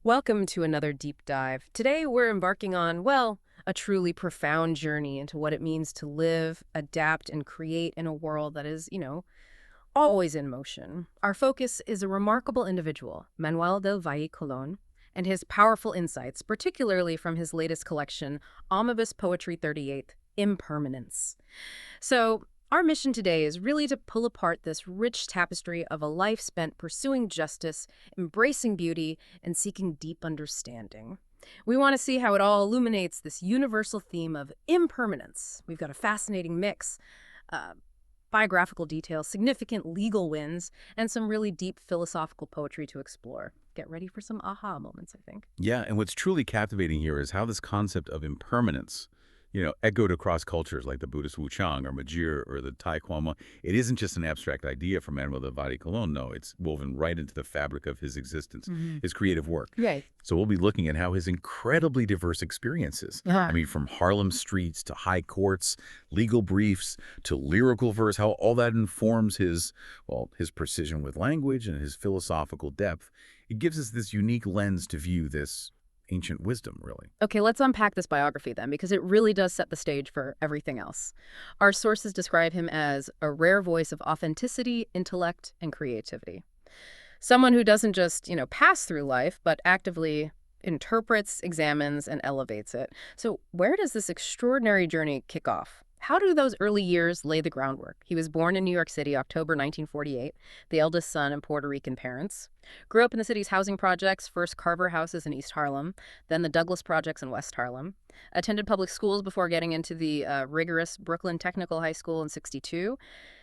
Welcome to another deep dive. Today we're embarking on, well, a truly profound journey into what it means to live, adapt, and create in a world that is, always in motion. Our focus is a remarkable individual, Manuel del Valle Colón, and his powerful insights, particularly from his latest collection, Omnibus Poetry XXXVIII, Impermanence. So, our mission today is really to pull apart this rich tapestry of a life spent pursuing justice, embracing beauty, and seeking deep understanding. We want to see how it all illuminates this universal theme of impermanence. We've got a fascinating mix, uh, biographical details, significant legal wins, and some really deep philosophical poetry to explore. Get ready for some aha moments, I think. Yeah, and what's truly captivating here is how this concept of impermanence, echoed across cultures like the Buddhist Wuchang or Majir or the Taekwondo. It isn't just an abstract idea from Manuel de Valle Colón. No, it's woven right into the fabric of his existence, his creative work. Right. So we'll be looking at how his incredibly diverse experiences, I mean, from Harlem streets to high courts, legal briefs to lyrical verse, how all that informs his precision with language and his philosophical depth. It gives us this unique lens to view this ancient wisdom, really. Okay, let's unpack this biography then, because it really does set the stage for everything else. Our sources describe him as a rare voice of authenticity, intellect, and creativity. Someone who doesn't just, pass through life, but actively interprets, examines, and elevates it. So where does this extraordinary journey kick off? How do those early years lay the groundwork? He was born in New York City, October 1948, the eldest son of Puerto Rican parents. Grew up in the city's housing projects, first Carver houses in East Harlem, then the Douglas projects in West Harlem. Attended public schools before getting into the rigorous Brooklyn Technical High School in '62.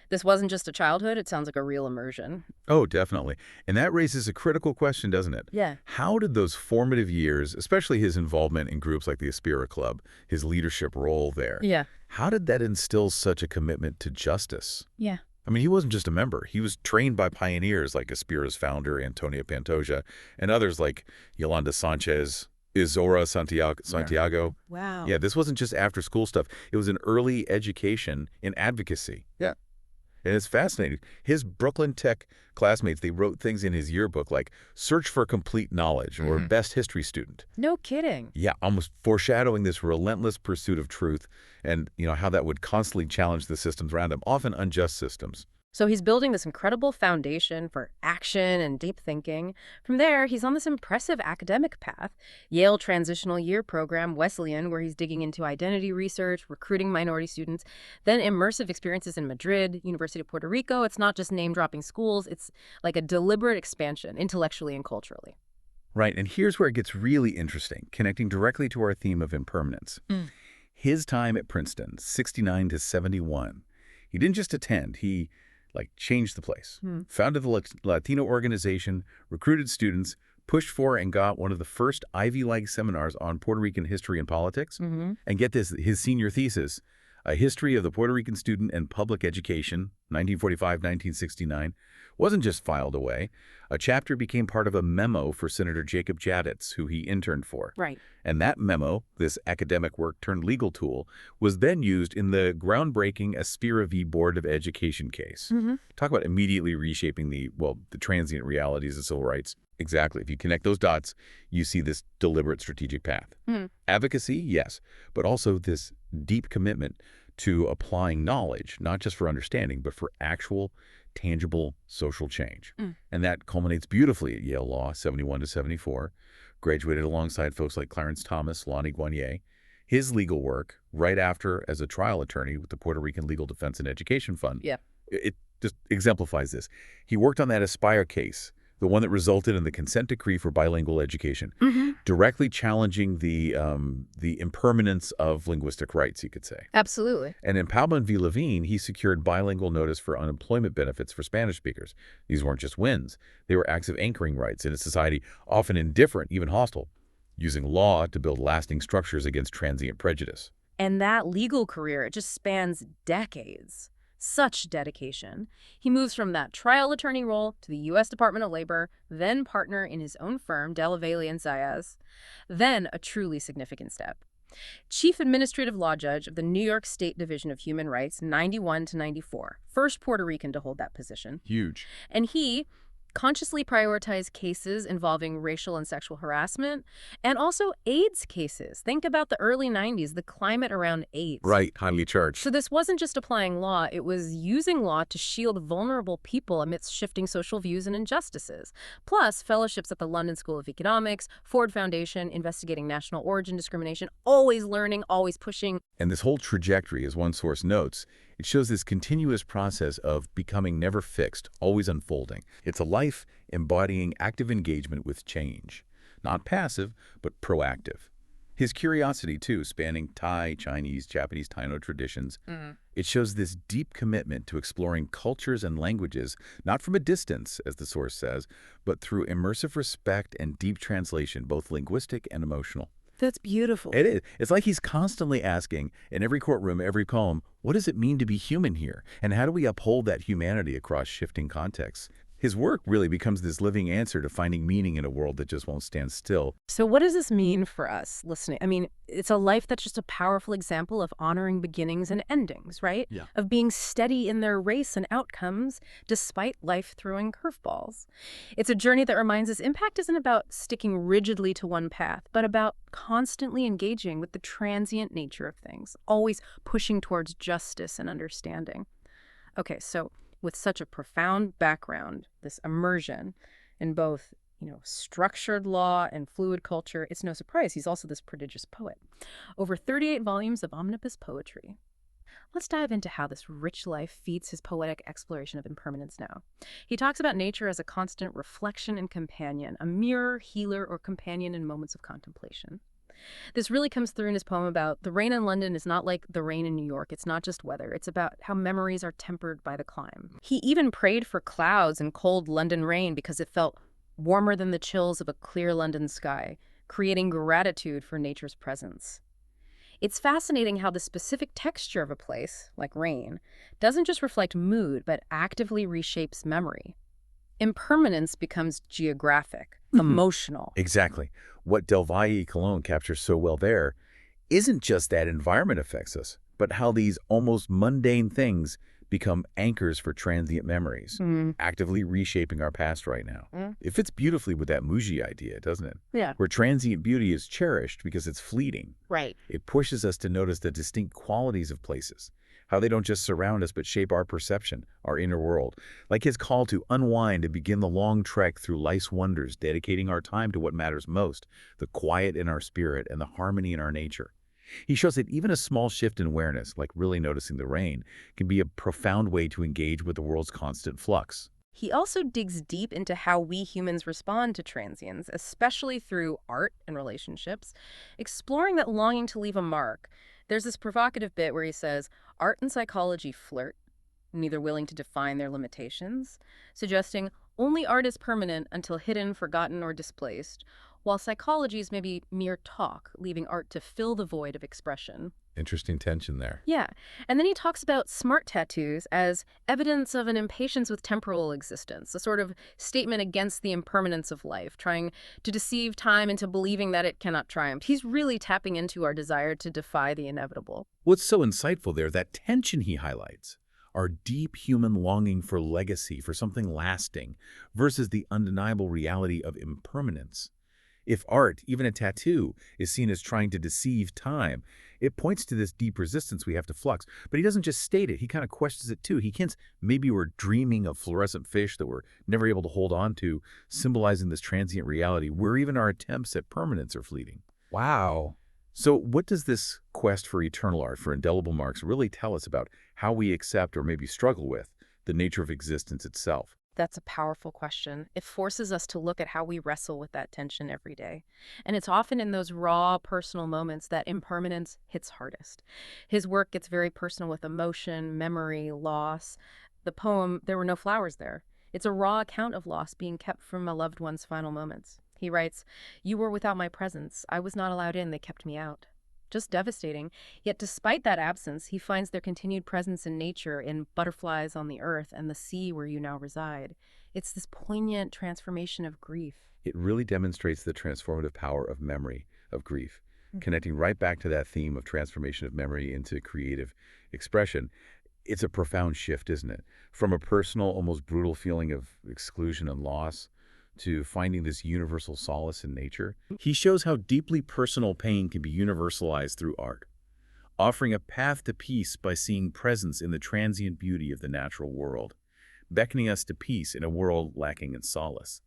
This wasn't just a childhood, it sounds like a real immersion. Oh, definitely. And that raises a critical question, doesn't it? Yeah. How did those formative years, especially his involvement in groups like the Aspira Club, his leadership role there, Yeah. how did that instill such a commitment to justice? Yeah. I mean, he wasn't just a member. He was trained by pioneers like Aspira's founder, Antonio Pantoja, and others like Yolanda Sanchez, Izora Santiago. Wow. Yeah, this wasn't just after-school stuff. It was an early education in advocacy. Yeah. And it's fascinating. His Brooklyn Tech classmates, they wrote things in his yearbook like search for complete knowledge or best history student. No kidding. Yeah, almost foreshadowing this relentless pursuit of truth and, how that would constantly challenge the systems around him, often unjust systems. So he's building this incredible foundation for action and deep thinking. From there, he's on this impressive academic path. Yale Transitional Year Program, Wesleyan, where he's digging into identity research, recruiting minority students. Then immersive experiences in Madrid, University of Puerto Rico. It's not just name-dropping schools. It's like a deliberate expansion, intellectually and culturally. Right, and here's where it gets really interesting, connecting directly to our theme of impermanence. His time at Princeton, 69 to 71. He didn't just attend, he changed the place. Founded the Latino organization, recruited students, pushed for and got one of the first Ivy-like seminars on Puerto Rican history and politics. And get this, his senior thesis, A History of the Puerto Rican Student and Public Education, 1945-1969, wasn't just filed away. A chapter became part of a memo for Senator Jacob Jaditz, who he interned for. Right. And that memo, this academic work turned legal tool, was then used in the groundbreaking Aspira v. Board of Education case. Talk about immediately reshaping the transient realities of civil rights. Exactly. If you connect those dots, you see this deliberate strategic path. Advocacy, yes, but also this deep commitment to applying knowledge, not just for understanding, but for actual, tangible social change. And that culminates beautifully at Yale Law, 71 to 74. Graduated alongside folks like Clarence Thomas, Lonnie Guanier. His legal work, right after as a trial attorney with the Puerto Rican Legal Defense and Education Fund, it just exemplifies this. He worked on that Aspire case, the one that resulted in the consent decree for bilingual education, directly challenging the impermanence of linguistic rights, you could say. Absolutely. And in Palman v. Levine, he secured bilingual notice for unemployment benefits for Spanish speakers. These weren't just wins. They were acts of anchoring rights in a society often indifferent, even hostile, using law to build lasting structures against transient prejudice. And that legal career, it just spans decades. Such dedication. He moves from that trial attorney role to the U.S. Department of Labor, then partner in his own firm, Della Valle and Zayas, then a truly significant step. Chief Administrative Law Judge of the New York State Division of Human Rights, 91 to 94. First Puerto Rican to hold that position. Huge. And he consciously prioritize cases involving racial and sexual harassment, and also AIDS cases. Think about the early 90s, the climate around AIDS. Right, highly charged. So this wasn't just applying law, it was using law to shield vulnerable people amidst shifting social views and injustices. Plus, fellowships at the London School of Economics, Ford Foundation, investigating national origin discrimination, always learning, always pushing. And this whole trajectory, as one source notes, it shows this continuous process of becoming never fixed, always unfolding. It's a life embodying active engagement with change. Not passive, but proactive. His curiosity, too, spanning Thai, Chinese, Japanese Taino traditions, it shows this deep commitment to exploring cultures and languages, not from a distance, as the source says, but through immersive respect and deep translation, both linguistic and emotional. That's beautiful. It is. It's like he's constantly asking, in every courtroom, every poem, what does it mean to be human here? And how do we uphold that humanity across shifting contexts? His work really becomes this living answer to finding meaning in a world that just won't stand still. So what does this mean for us listening? I mean, it's a life that's just a powerful example of honoring beginnings and endings, right? Yeah. Of being steady in their race and outcomes despite life throwing curveballs. It's a journey that reminds us impact isn't about sticking rigidly to one path, but about constantly engaging with the transient nature of things, always pushing towards justice and understanding. Okay, so with such a profound background, this immersion in both, structured law and fluid culture, it's no surprise he's also this prodigious poet. Over 38 volumes of omnibus poetry. Let's dive into how this rich life feeds his poetic exploration of impermanence now. He talks about nature as a constant reflection and companion, a mirror, healer, or companion in moments of contemplation. This really comes through in his poem about the rain in London is not like the rain in New York. It's not just weather. It's about how memories are tempered by the climb. He even prayed for clouds and cold London rain because it felt warmer than the chills of a clear London sky, creating gratitude for nature's presence. It's fascinating how the specific texture of a place, like rain, doesn't just reflect mood, but actively reshapes memory. Impermanence becomes geographic, emotional. Exactly. What Del Valle Colón captures so well there isn't just that environment affects us, but how these almost mundane things become anchors for transient memories, actively reshaping our past right now. It fits beautifully with that Muji idea, doesn't it? Yeah. Where transient beauty is cherished because it's fleeting. Right. It pushes us to notice the distinct qualities of places, how they don't just surround us but shape our perception, our inner world. Like his call to unwind and begin the long trek through life's wonders, dedicating our time to what matters most, the quiet in our spirit and the harmony in our nature. He shows that even a small shift in awareness, like really noticing the rain, can be a profound way to engage with the world's constant flux. He also digs deep into how we humans respond to transience, especially through art and relationships, exploring that longing to leave a mark. There's this provocative bit where he says, art and psychology flirt, neither willing to define their limitations, suggesting only art is permanent until hidden, forgotten, or displaced, while psychology is maybe mere talk, leaving art to fill the void of expression. Interesting tension there. Yeah. And then he talks about smart tattoos as evidence of an impatience with temporal existence, a sort of statement against the impermanence of life, trying to deceive time into believing that it cannot triumph. He's really tapping into our desire to defy the inevitable. What's so insightful there, that tension he highlights, our deep human longing for legacy, for something lasting, versus the undeniable reality of impermanence. If art, even a tattoo, is seen as trying to deceive time, it points to this deep resistance we have to flux. But he doesn't just state it, he kind of questions it too. He hints maybe we're dreaming of fluorescent fish that we're never able to hold on to, symbolizing this transient reality where even our attempts at permanence are fleeting. Wow. So what does this quest for eternal art, for indelible marks, really tell us about how we accept or maybe struggle with the nature of existence itself? That's a powerful question. It forces us to look at how we wrestle with that tension every day. And it's often in those raw, personal moments that impermanence hits hardest. His work gets very personal with emotion, memory, loss. The poem, There Were No Flowers There. It's a raw account of loss being kept from a loved one's final moments. He writes, "You were without my presence. I was not allowed in. They kept me out." Just devastating. Yet despite that absence, he finds their continued presence in nature, in butterflies on the earth and the sea where you now reside. It's this poignant transformation of grief. It really demonstrates the transformative power of memory, of grief, connecting right back to that theme of transformation of memory into creative expression. It's a profound shift, isn't it? From a personal, almost brutal feeling of exclusion and loss to finding this universal solace in nature. He shows how deeply personal pain can be universalized through art, offering a path to peace by seeing presence in the transient beauty of the natural world, beckoning us to peace in a world lacking in solace.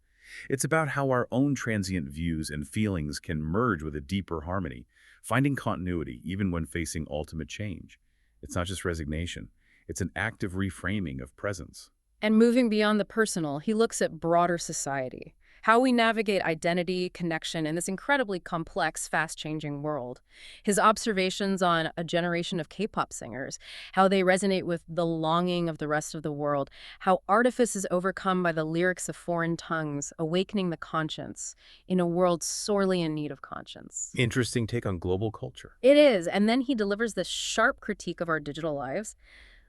It's about how our own transient views and feelings can merge with a deeper harmony, finding continuity even when facing ultimate change. It's not just resignation. It's an active reframing of presence. And moving beyond the personal, he looks at broader society, how we navigate identity, connection in this incredibly complex, fast-changing world. His observations on a generation of K-pop singers, how they resonate with the longing of the rest of the world, how artifice is overcome by the lyrics of foreign tongues, awakening the conscience in a world sorely in need of conscience. Interesting take on global culture. It is, and then he delivers this sharp critique of our digital lives.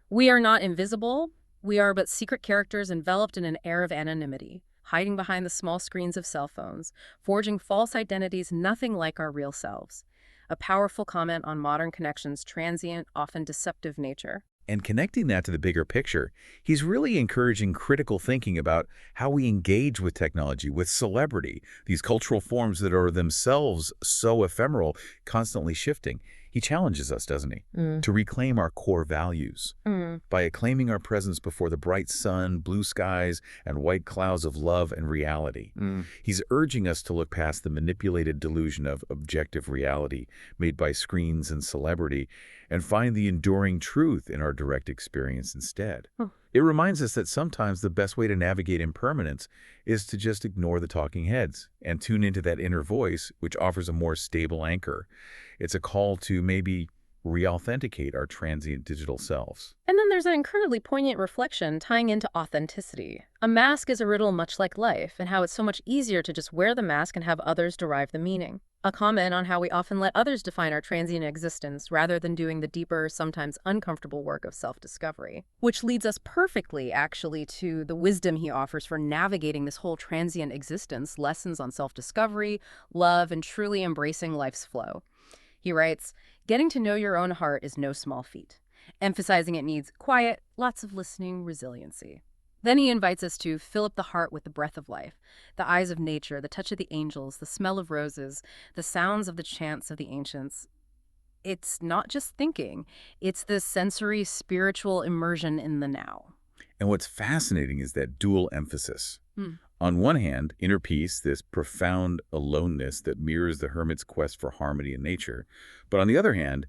We are not invisible. We are but secret characters enveloped in an air of anonymity, hiding behind the small screens of cell phones, forging false identities nothing like our real selves. A powerful comment on modern connections' transient, often deceptive nature. And connecting that to the bigger picture, he's really encouraging critical thinking about how we engage with technology, with celebrity, these cultural forms that are themselves so ephemeral, constantly shifting. He challenges us, doesn't he, to reclaim our core values by acclaiming our presence before the bright sun, blue skies, and white clouds of love and reality. He's urging us to look past the manipulated delusion of objective reality made by screens and celebrity and find the enduring truth in our direct experience instead. It reminds us that sometimes the best way to navigate impermanence is to just ignore the talking heads and tune into that inner voice, which offers a more stable anchor. It's a call to maybe re-authenticate our transient digital selves. And then there's an incredibly poignant reflection tying into authenticity. A mask is a riddle much like life, and how it's so much easier to just wear the mask and have others derive the meaning. A comment on how we often let others define our transient existence rather than doing the deeper, sometimes uncomfortable work of self-discovery. Which leads us perfectly, actually, to the wisdom he offers for navigating this whole transient existence, lessons on self-discovery, love, and truly embracing life's flow. He writes, "Getting to know your own heart is no small feat. Emphasizing it needs quiet, lots of listening, resiliency." Then he invites us to fill up the heart with the breath of life, the eyes of nature, the touch of the angels, the smell of roses, the sounds of the chants of the ancients. It's not just thinking, it's the sensory, spiritual immersion in the now. And what's fascinating is that dual emphasis. On one hand, inner peace, this profound aloneness that mirrors the hermit's quest for harmony in nature. But on the other hand,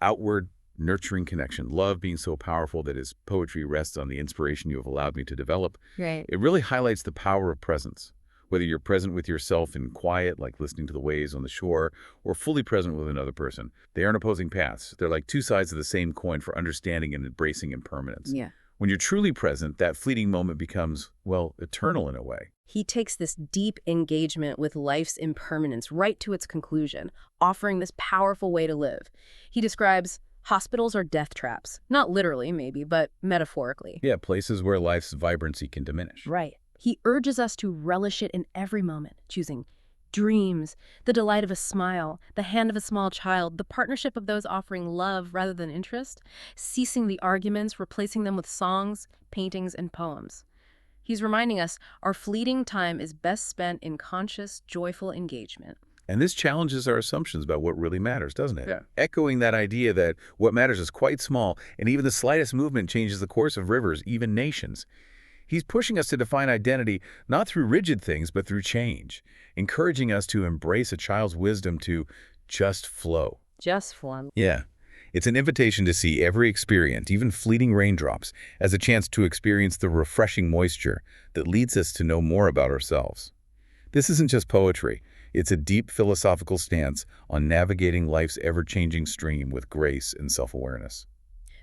outward, nurturing connection, love being so powerful that his poetry rests on the inspiration you have allowed me to develop. Right. It really highlights the power of presence. Whether you're present with yourself in quiet, like listening to the waves on the shore, or fully present with another person, they aren't opposing paths. They're like two sides of the same coin for understanding and embracing impermanence. Yeah. When you're truly present, that fleeting moment becomes, well, eternal in a way. He takes this deep engagement with life's impermanence right to its conclusion, offering this powerful way to live. He describes hospitals are death traps. Not literally, maybe, but metaphorically. Yeah, places where life's vibrancy can diminish. Right. He urges us to relish it in every moment, choosing dreams, the delight of a smile, the hand of a small child, the partnership of those offering love rather than interest, ceasing the arguments, replacing them with songs, paintings, and poems. He's reminding us our fleeting time is best spent in conscious, joyful engagement. And this challenges our assumptions about what really matters, doesn't it? Yeah. Echoing that idea that what matters is quite small, and even the slightest movement changes the course of rivers, even nations. He's pushing us to define identity not through rigid things, but through change, encouraging us to embrace a child's wisdom to just flow. Just fun. Yeah. It's an invitation to see every experience, even fleeting raindrops, as a chance to experience the refreshing moisture that leads us to know more about ourselves. This isn't just poetry. It's a deep philosophical stance on navigating life's ever-changing stream with grace and self-awareness.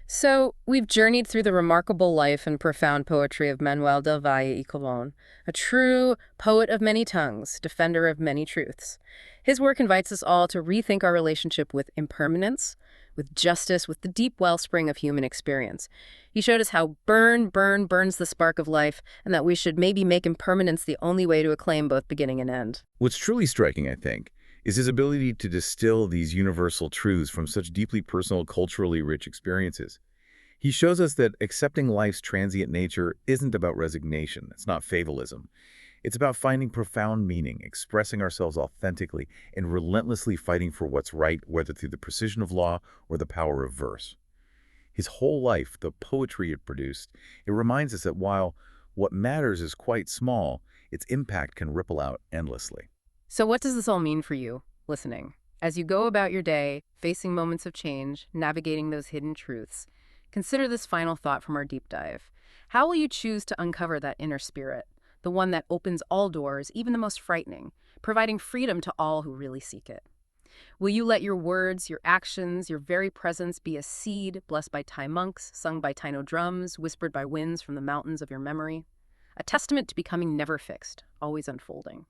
So, we've journeyed through the remarkable life and profound poetry of Manuel del Valle y Colón, a true poet of many tongues, defender of many truths. His work invites us all to rethink our relationship with impermanence, with justice, with the deep wellspring of human experience. He showed us how burns the spark of life, and that we should maybe make impermanence the only way to acclaim both beginning and end. What's truly striking, I think, is his ability to distill these universal truths from such deeply personal, culturally rich experiences. He shows us that accepting life's transient nature isn't about resignation. It's not fatalism. It's about finding profound meaning, expressing ourselves authentically, and relentlessly fighting for what's right, whether through the precision of law or the power of verse. His whole life, the poetry it produced, it reminds us that while what matters is quite small, its impact can ripple out endlessly. So what does this all mean for you, listening? As you go about your day, facing moments of change, navigating those hidden truths, consider this final thought from our deep dive. How will you choose to uncover that inner spirit, the one that opens all doors, even the most frightening, providing freedom to all who really seek it? Will you let your words, your actions, your very presence be a seed blessed by Thai monks, sung by Taino drums, whispered by winds from the mountains of your memory? A testament to becoming never fixed, always unfolding.